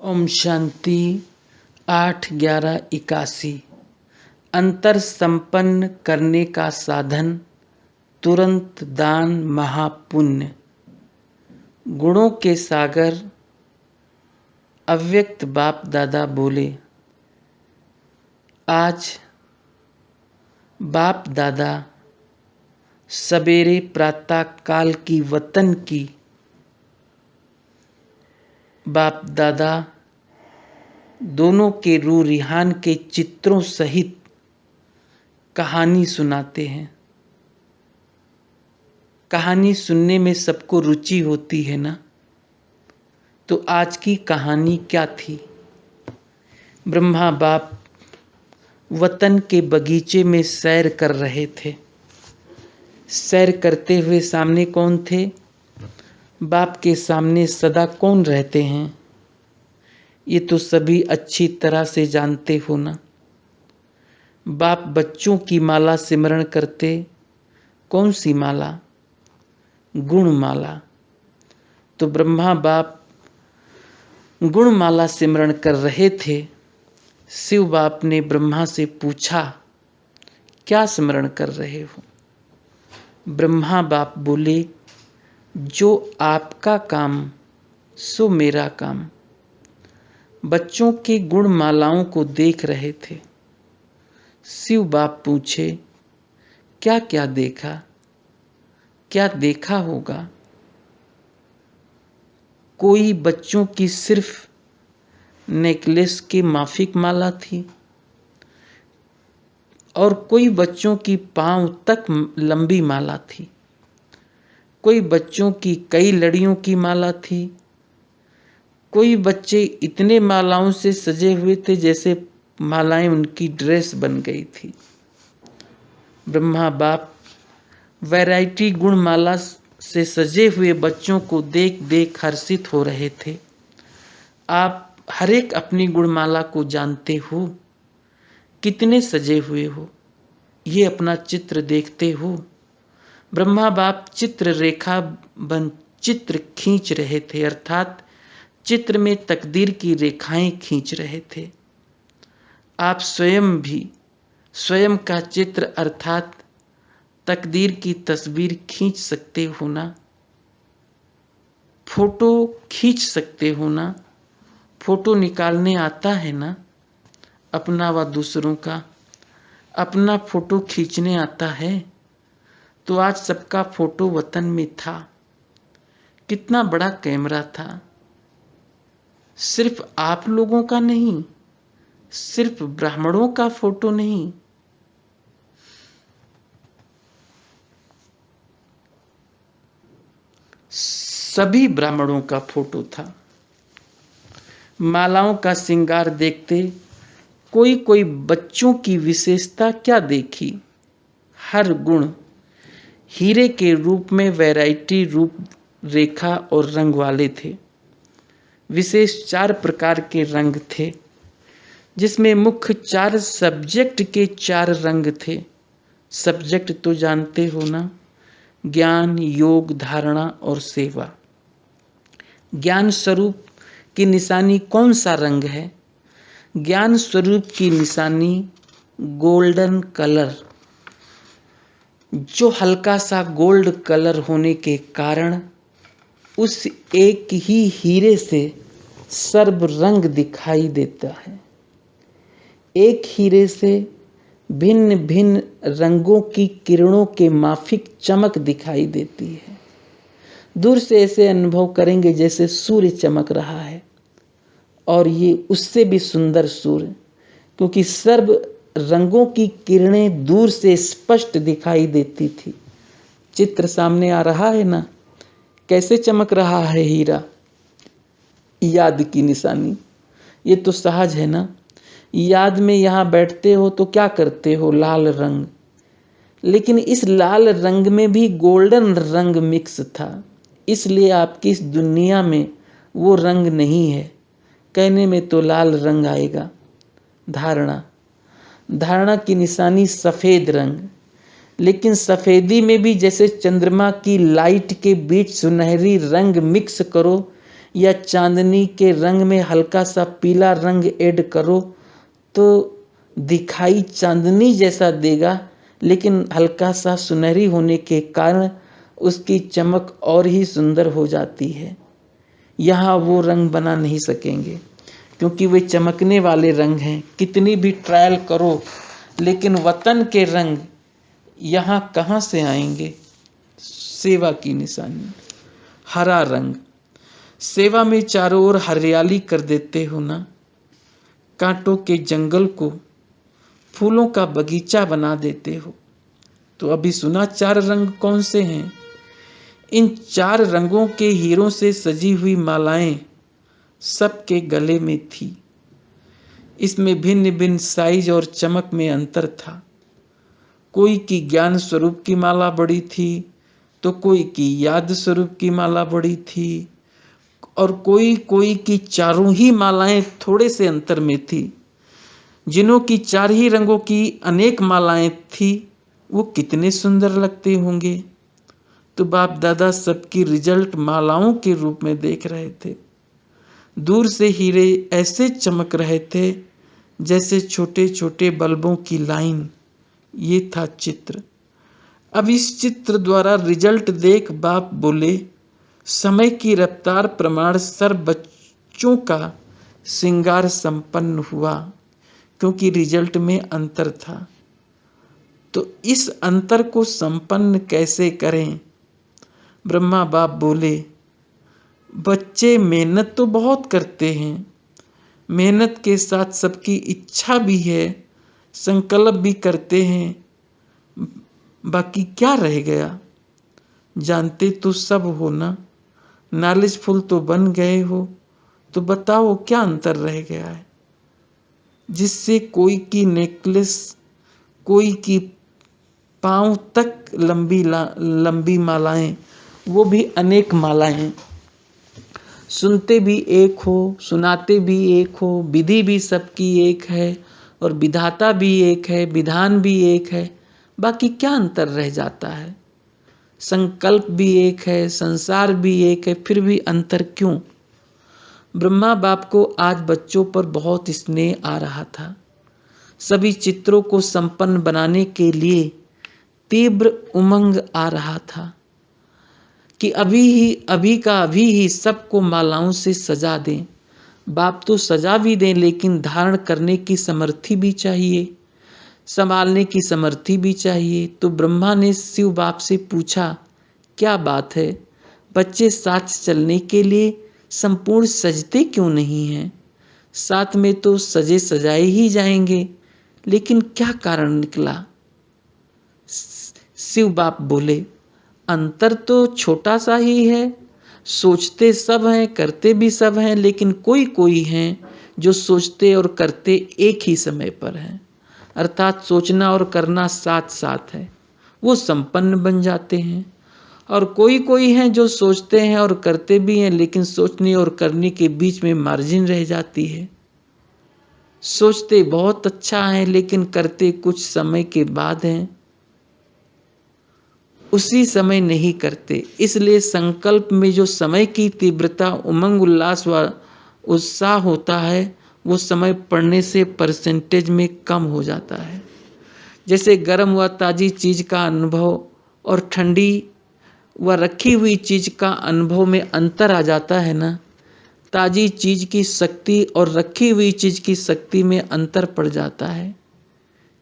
ओम शांति। 8/11/81। अंतर संपन्न करने का साधन तुरंत दान महापुण्य। गुणों के सागर अव्यक्त बाप दादा बोले, आज बाप दादा सवेरे प्रातः काल की वतन की बाप दादा दोनों के रूह रिहान के चित्रों सहित कहानी सुनाते हैं। कहानी सुनने में सबको रुचि होती है ना। तो आज की कहानी क्या थी? ब्रह्मा बाप वतन के बगीचे में सैर कर रहे थे। सैर करते हुए सामने कौन थे? बाप के सामने सदा कौन रहते हैं? ये तो सभी अच्छी तरह से जानते हो ना। बाप बच्चों की माला सिमरण करते। कौन सी माला? गुण माला। तो ब्रह्मा बाप गुण माला सिमरण कर रहे थे। शिव बाप ने ब्रह्मा से पूछा, क्या स्मरण कर रहे हो? ब्रह्मा बाप बोले, जो आपका काम सो मेरा काम। बच्चों के गुण मालाओं को देख रहे थे। शिव बाप पूछे, क्या क्या देखा? क्या देखा होगा? कोई बच्चों की सिर्फ नेकलेस की माफिक माला थी और कोई बच्चों की पांव तक लंबी माला थी। कोई बच्चों की कई लड़ियों की माला थी। कोई बच्चे इतने मालाओं से सजे हुए थे जैसे मालाएं उनकी ड्रेस बन गई थी। ब्रह्मा बाप वैरायटी गुण माला से सजे हुए बच्चों को देख देख हर्षित हो रहे थे। आप हर एक अपनी गुणमाला को जानते हो, कितने सजे हुए हो, ये अपना चित्र देखते हो। ब्रह्मा बाप चित्र रेखा बन चित्र खींच रहे थे, अर्थात चित्र में तकदीर की रेखाएं खींच रहे थे। आप स्वयं भी स्वयं का चित्र अर्थात तकदीर की तस्वीर खींच सकते हो ना। फोटो खींच सकते हो ना। फोटो निकालने आता है ना, अपना व दूसरों का। अपना फोटो खींचने आता है। तो आज सबका फोटो वतन में था। कितना बड़ा कैमरा था। सिर्फ आप लोगों का नहीं, सिर्फ ब्राह्मणों का फोटो नहीं, सभी ब्राह्मणों का फोटो था। मालाओं का श्रृंगार देखते कोई कोई बच्चों की विशेषता क्या देखी? हर गुण हीरे के रूप में वैरायटी रूप रेखा और रंग वाले थे। विशेष 4 प्रकार के रंग थे, जिसमें मुख्य 4 सब्जेक्ट के 4 रंग थे। सब्जेक्ट तो जानते हो ना, ज्ञान, योग, धारणा और सेवा। ज्ञान स्वरूप की निशानी कौन सा रंग है? ज्ञान स्वरूप की निशानी गोल्डन कलर, जो हल्का सा गोल्ड कलर होने के कारण उस एक ही हीरे से सर्व रंग दिखाई देता है। एक हीरे से भिन्न भिन्न रंगों की किरणों के माफिक चमक दिखाई देती है। दूर से ऐसे अनुभव करेंगे जैसे सूर्य चमक रहा है, और ये उससे भी सुंदर सूर्य, क्योंकि सर्व रंगों की किरणें दूर से स्पष्ट दिखाई देती थी। चित्र सामने आ रहा है ना, कैसे चमक रहा है हीरा? याद की निशानी। ये तो सहज है ना। याद में यहाँ बैठते हो तो क्या करते हो? लाल रंग। लेकिन इस लाल रंग में भी गोल्डन रंग मिक्स था, इसलिए आपकी इस दुनिया में वो रंग नहीं है। कहने में तो लाल रंग आएगा। धारणा, धारणा की निशानी सफेद रंग, लेकिन सफेदी में भी जैसे चंद्रमा की लाइट के बीच सुनहरी रंग मिक्स करो, या चांदनी के रंग में हल्का सा पीला रंग ऐड करो तो दिखाई चांदनी जैसा देगा, लेकिन हल्का सा सुनहरी होने के कारण उसकी चमक और ही सुंदर हो जाती है। यहाँ वो रंग बना नहीं सकेंगे क्योंकि वे चमकने वाले रंग हैं। कितनी भी ट्रायल करो लेकिन वतन के रंग यहाँ कहाँ से आएंगे? सेवा की निशानी, हरा रंग। सेवा में चारों ओर हरियाली कर देते हो ना, कांटों के जंगल को फूलों का बगीचा बना देते हो। तो अभी सुना 4 रंग कौन से हैं? इन 4 रंगों के हीरों से सजी हुई मालाएं सबके गले में थी। इसमें भिन्न भिन्न साइज और चमक में अंतर था। कोई की ज्ञान स्वरूप की माला बड़ी थी तो कोई की याद स्वरूप की माला बड़ी थी, और कोई की चारों ही मालाएं थोड़े से अंतर में थी। जिन्हों की 4 ही रंगों की अनेक मालाएं थी वो कितने सुंदर लगते होंगे। तो बाप दादा सबकी रिजल्ट मालाओं के रूप में देख रहे थे। दूर से हीरे ऐसे चमक रहे थे जैसे छोटे छोटे बल्बों की लाइन। ये था चित्र। अब इस चित्र द्वारा रिजल्ट देख बाप बोले, समय की रफ्तार प्रमाण सर बच्चों का श्रृंगार संपन्न हुआ, क्योंकि रिजल्ट में अंतर था। तो इस अंतर को संपन्न कैसे करें? ब्रह्मा बाप बोले, बच्चे मेहनत तो बहुत करते हैं, मेहनत के साथ सबकी इच्छा भी है, संकल्प भी करते हैं, बाकी क्या रह गया? जानते तो सब हो ना, नॉलेजफुल तो बन गए हो, तो बताओ क्या अंतर रह गया है? जिससे कोई की नेकलेस, कोई की पांव तक लंबी मालाएं, वो भी अनेक मालाएं। सुनते भी एक हो, सुनाते भी एक हो, विधि भी सबकी एक है और विधाता भी एक है, विधान भी एक है, बाकी क्या अंतर रह जाता है? संकल्प भी एक है, संसार भी एक है, फिर भी अंतर क्यों? ब्रह्मा बाप को आज बच्चों पर बहुत स्नेह आ रहा था। सभी चित्रों को संपन्न बनाने के लिए तीव्र उमंग आ रहा था कि अभी ही सबको मालाओं से सजा दें। बाप तो सजा भी दें, लेकिन धारण करने की समर्थी भी चाहिए, संभालने की समर्थी भी चाहिए। तो ब्रह्मा ने शिव बाप से पूछा, क्या बात है, बच्चे साथ चलने के लिए संपूर्ण सजते क्यों नहीं हैं? साथ में तो सजे सजाए ही जाएंगे, लेकिन क्या कारण निकला? शिव बाप बोले, अंतर तो छोटा सा ही है, सोचते सब हैं, करते भी सब हैं, लेकिन कोई हैं जो सोचते और करते एक ही समय पर हैं, अर्थात सोचना और करना साथ साथ है, वो संपन्न बन जाते हैं। और कोई हैं जो सोचते हैं और करते भी हैं, लेकिन सोचने और करने के बीच में मार्जिन रह जाती है। सोचते बहुत अच्छा है, लेकिन करते कुछ समय के बाद हैं, उसी समय नहीं करते। इसलिए संकल्प में जो समय की तीव्रता, उमंग, उल्लास व उत्साह होता है, वो समय पड़ने से परसेंटेज में कम हो जाता है। जैसे गर्म व ताज़ी चीज़ का अनुभव और ठंडी व रखी हुई चीज़ का अनुभव में अंतर आ जाता है ना। ताज़ी चीज़ की शक्ति और रखी हुई चीज़ की शक्ति में अंतर पड़ जाता है।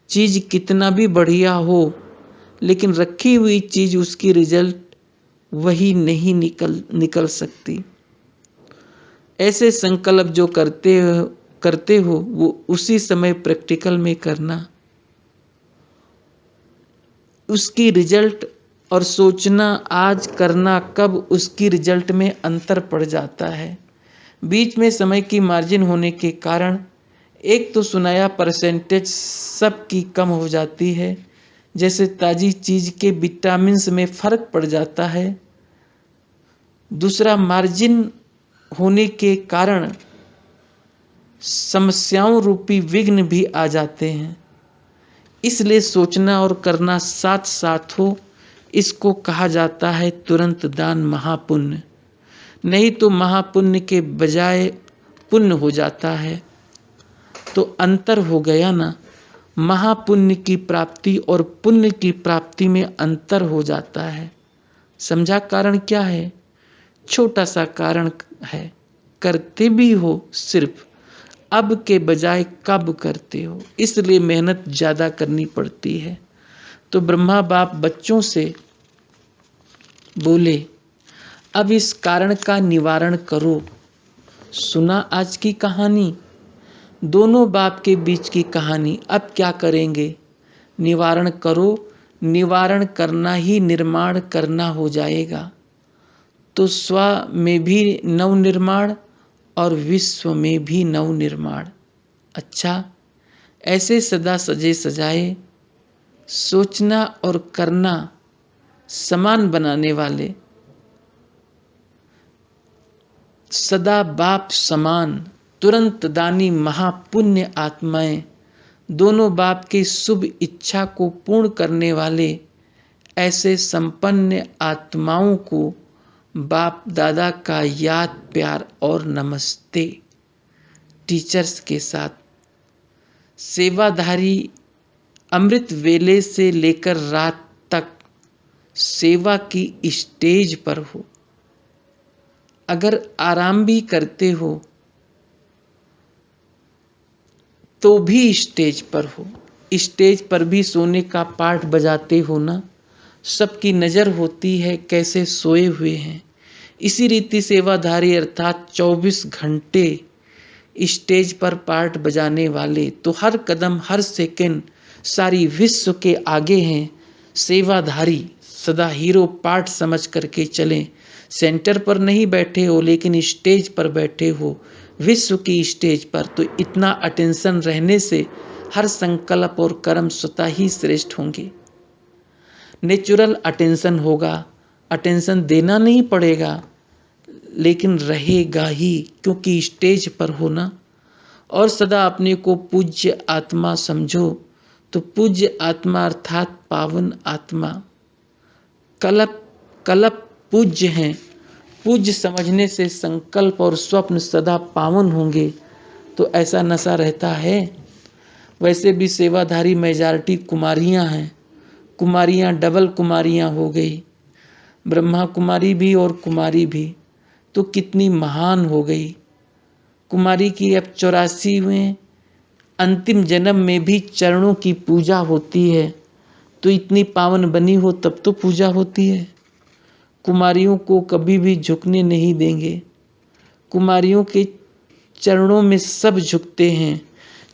चीज़ कितना भी बढ़िया हो, लेकिन रखी हुई चीज़, उसकी रिजल्ट वही नहीं निकल सकती। ऐसे संकल्प जो करते हो वो उसी समय प्रैक्टिकल में करना, उसकी रिजल्ट और सोचना आज करना कब, उसकी रिजल्ट में अंतर पड़ जाता है। बीच में समय की मार्जिन होने के कारण एक तो सुनाया परसेंटेज सबकी कम हो जाती है, जैसे ताज़ी चीज़ के विटामिन्स में फर्क पड़ जाता है। दूसरा, मार्जिन होने के कारण समस्याओं रूपी विघ्न भी आ जाते हैं। इसलिए सोचना और करना साथ साथ हो, इसको कहा जाता है तुरंत दान महापुण्य। नहीं तो महापुण्य के बजाय पुण्य हो जाता है। तो अंतर हो गया ना, महापुण्य की प्राप्ति और पुण्य की प्राप्ति में अंतर हो जाता है। समझा कारण क्या है? छोटा सा कारण है, करते भी हो सिर्फ अब के बजाय कब करते हो, इसलिए मेहनत ज्यादा करनी पड़ती है। तो ब्रह्मा बाप बच्चों से बोले, अब इस कारण का निवारण करो। सुना आज की कहानी, दोनों बाप के बीच की कहानी। अब क्या करेंगे? निवारण करो। निवारण करना ही निर्माण करना हो जाएगा। तो स्व में भी नवनिर्माण और विश्व में भी नवनिर्माण। अच्छा, ऐसे सदा सजे सजाए, सोचना और करना समान बनाने वाले, सदा बाप समान, तुरंत दानी महापुण्य आत्माएं, दोनों बाप की शुभ इच्छा को पूर्ण करने वाले ऐसे संपन्न आत्माओं को बाप दादा का याद प्यार और नमस्ते। टीचर्स के साथ सेवाधारी अमृत वेले से लेकर रात तक सेवा की स्टेज पर हो। अगर आराम भी करते हो तो भी स्टेज पर हो। स्टेज पर भी सोने का पाठ बजाते हो ना, सबकी नज़र होती है कैसे सोए हुए हैं। इसी रीति सेवाधारी अर्थात 24 घंटे स्टेज पर पाठ बजाने वाले तो हर कदम हर सेकंड सारी विश्व के आगे हैं। सेवाधारी सदा हीरो पाठ समझ करके चलें। सेंटर पर नहीं बैठे हो लेकिन स्टेज पर बैठे हो, विश्व की स्टेज पर, तो इतना अटेंशन रहने से हर संकल्प और कर्म स्वतः ही श्रेष्ठ होंगे। नेचुरल अटेंशन होगा, अटेंशन देना नहीं पड़ेगा लेकिन रहेगा ही, क्योंकि स्टेज पर होना। और सदा अपने को पूज्य आत्मा समझो। तो पूज्य आत्मा अर्थात पावन आत्मा, कल्प कल्प पूज्य हैं। पूज्य समझने से संकल्प और स्वप्न सदा पावन होंगे। तो ऐसा नशा रहता है। वैसे भी सेवाधारी मेजॉरिटी कुमारियां हैं। कुमारियां डबल कुमारियां हो गई, ब्रह्मा कुमारी भी और कुमारी भी, तो कितनी महान हो गई। कुमारी की अब 84वें अंतिम जन्म में भी चरणों की पूजा होती है। तो इतनी पावन बनी हो तब तो पूजा होती है। कुमारियों को कभी भी झुकने नहीं देंगे। कुमारियों के चरणों में सब झुकते हैं,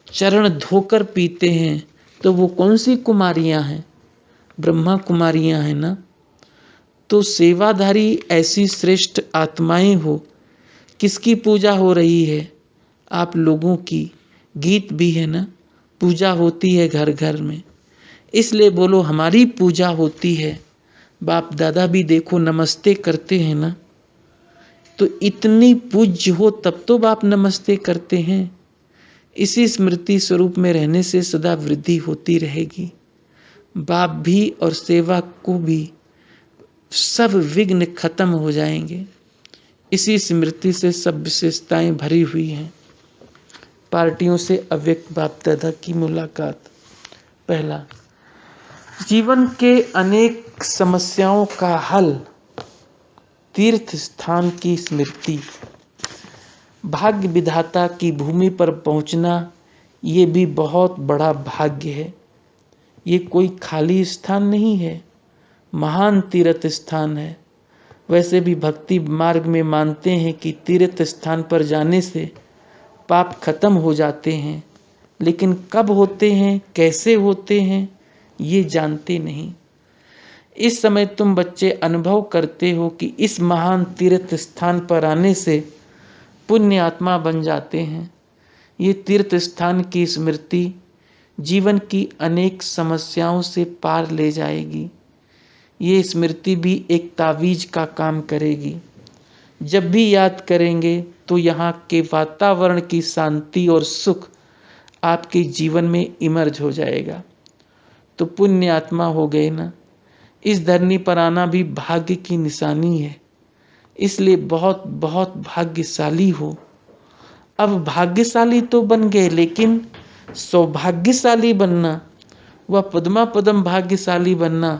चरण धोकर पीते हैं। तो वो कौन सी कुमारियां हैं? ब्रह्मा कुमारियां हैं ना। तो सेवाधारी ऐसी श्रेष्ठ आत्माएं हो। किसकी पूजा हो रही है? आप लोगों की। गीत भी है ना, पूजा होती है घर घर में, इसलिए बोलो हमारी पूजा होती है। बाप दादा भी देखो नमस्ते करते हैं ना। तो इतनी पूज्य हो तब तो बाप नमस्ते करते हैं। इसी स्मृति स्वरूप में रहने से सदा वृद्धि होती रहेगी। बाप भी और सेवा को भी सब विघ्न खत्म हो जाएंगे। इसी स्मृति से सब विशेषताएं भरी हुई हैं। पार्टियों से अव्यक्त बाप दादा की मुलाकात। पहला, जीवन के अनेक समस्याओं का हल, तीर्थ स्थान की स्मृति। भाग्य विधाता की भूमि पर पहुंचना ये भी बहुत बड़ा भाग्य है। ये कोई खाली स्थान नहीं है, महान तीर्थ स्थान है। वैसे भी भक्ति मार्ग में मानते हैं कि तीर्थ स्थान पर जाने से पाप खत्म हो जाते हैं, लेकिन कब होते हैं, कैसे होते हैं, ये जानते नहीं। इस समय तुम बच्चे अनुभव करते हो कि इस महान तीर्थ स्थान पर आने से पुण्य आत्मा बन जाते हैं। ये तीर्थ स्थान की स्मृति जीवन की अनेक समस्याओं से पार ले जाएगी। ये स्मृति भी एक तावीज का काम करेगी। जब भी याद करेंगे तो यहाँ के वातावरण की शांति और सुख आपके जीवन में इमर्ज हो जाएगा। तो पुण्य आत्मा हो गए ना। इस धरनी पर आना भी भाग्य की निशानी है। इसलिए बहुत बहुत भाग्यशाली हो। अब भाग्यशाली तो बन गए, लेकिन सौभाग्यशाली बनना व पद्मा पदम भाग्यशाली बनना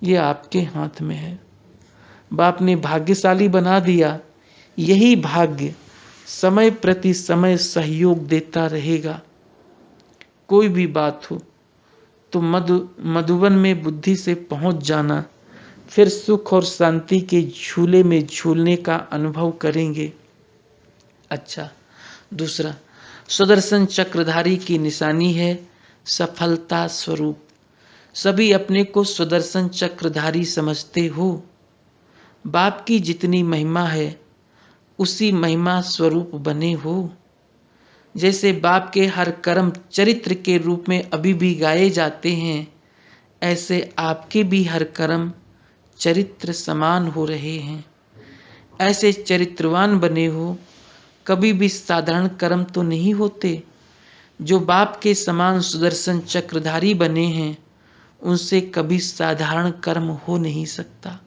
ये आपके हाथ में है। बाप ने भाग्यशाली बना दिया, यही भाग्य समय प्रति समय सहयोग देता रहेगा। कोई भी बात हो तो मधुबन में बुद्धि से पहुंच जाना, फिर सुख और शांति के झूले में झूलने का अनुभव करेंगे। अच्छा, दूसरा, सुदर्शन चक्रधारी की निशानी है सफलता स्वरूप। सभी अपने को सुदर्शन चक्रधारी समझते हो। बाप की जितनी महिमा है उसी महिमा स्वरूप बने हो। जैसे बाप के हर कर्म चरित्र के रूप में अभी भी गाए जाते हैं, ऐसे आपके भी हर कर्म चरित्र समान हो रहे हैं। ऐसे चरित्रवान बने हो, कभी भी साधारण कर्म तो नहीं होते। जो बाप के समान सुदर्शन चक्रधारी बने हैं, उनसे कभी साधारण कर्म हो नहीं सकता।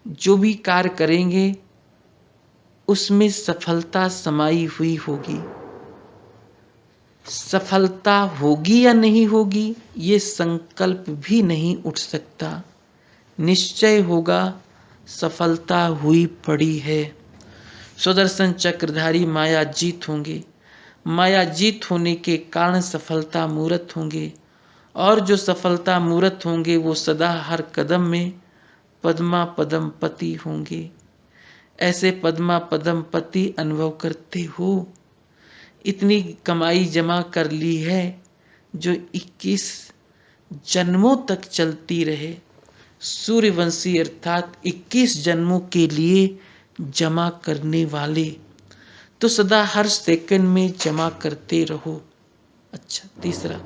जो भी कार्य करेंगे उसमें सफलता समाई हुई होगी। सफलता होगी या नहीं होगी, ये संकल्प भी नहीं उठ सकता। निश्चय होगा सफलता हुई पड़ी है। सुदर्शन चक्रधारी माया जीत होंगे। माया जीत होने के कारण सफलता मूर्त होंगे, और जो सफलता मूर्त होंगे वो सदा हर कदम में पद्मा पदम पति होंगे। ऐसे पद्मा पदम पति अनुभव करते हो। इतनी कमाई जमा कर ली है जो 21 जन्मों तक चलती रहे। सूर्यवंशी अर्थात 21 जन्मों के लिए जमा करने वाले, तो सदा हर सेकंड में जमा करते रहो। अच्छा, तीसरा,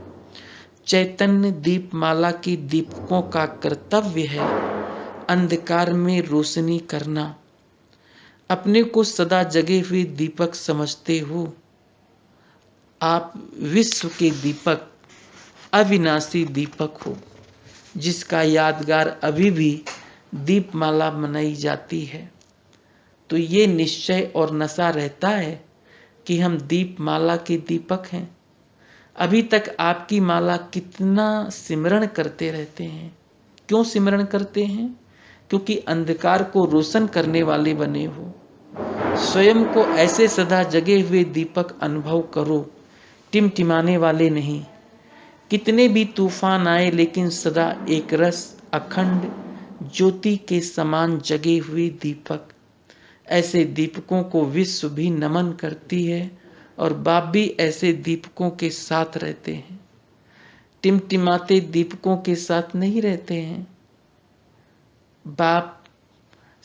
चैतन्य दीपमाला की दीपकों का कर्तव्य है अंधकार में रोशनी करना। अपने को सदा जगे हुए दीपक समझते हो। आप विश्व के दीपक, अविनाशी दीपक हो, जिसका यादगार अभी भी दीपमाला मनाई जाती है। तो ये निश्चय और नशा रहता है कि हम दीपमाला के दीपक हैं। अभी तक आपकी माला कितना सिमरण करते रहते हैं। क्यों सिमरण करते हैं? क्योंकि अंधकार को रोशन करने वाले बने हो। स्वयं को ऐसे सदा जगे हुए दीपक अनुभव करो, टिमटिमाने वाले नहीं। कितने भी तूफान आए, लेकिन सदा एक रस अखंड ज्योति के समान जगे हुए दीपक। ऐसे दीपकों को विश्व भी नमन करती है, और बाप भी ऐसे दीपकों के साथ रहते हैं। टिमटिमाते दीपकों के साथ नहीं रहते हैं। बाप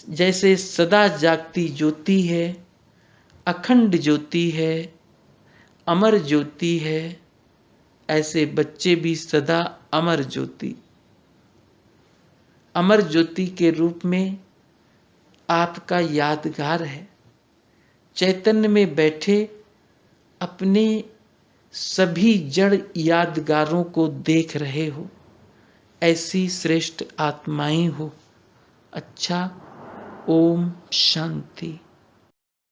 जैसे सदा जागती ज्योति है, अखंड ज्योति है, अमर ज्योति है, ऐसे बच्चे भी सदा अमर ज्योति, अमर ज्योति के रूप में आपका यादगार है। चैतन्य में बैठे अपने सभी जड़ यादगारों को देख रहे हो। ऐसी श्रेष्ठ आत्माएं हो। अच्छा, ओम शांति।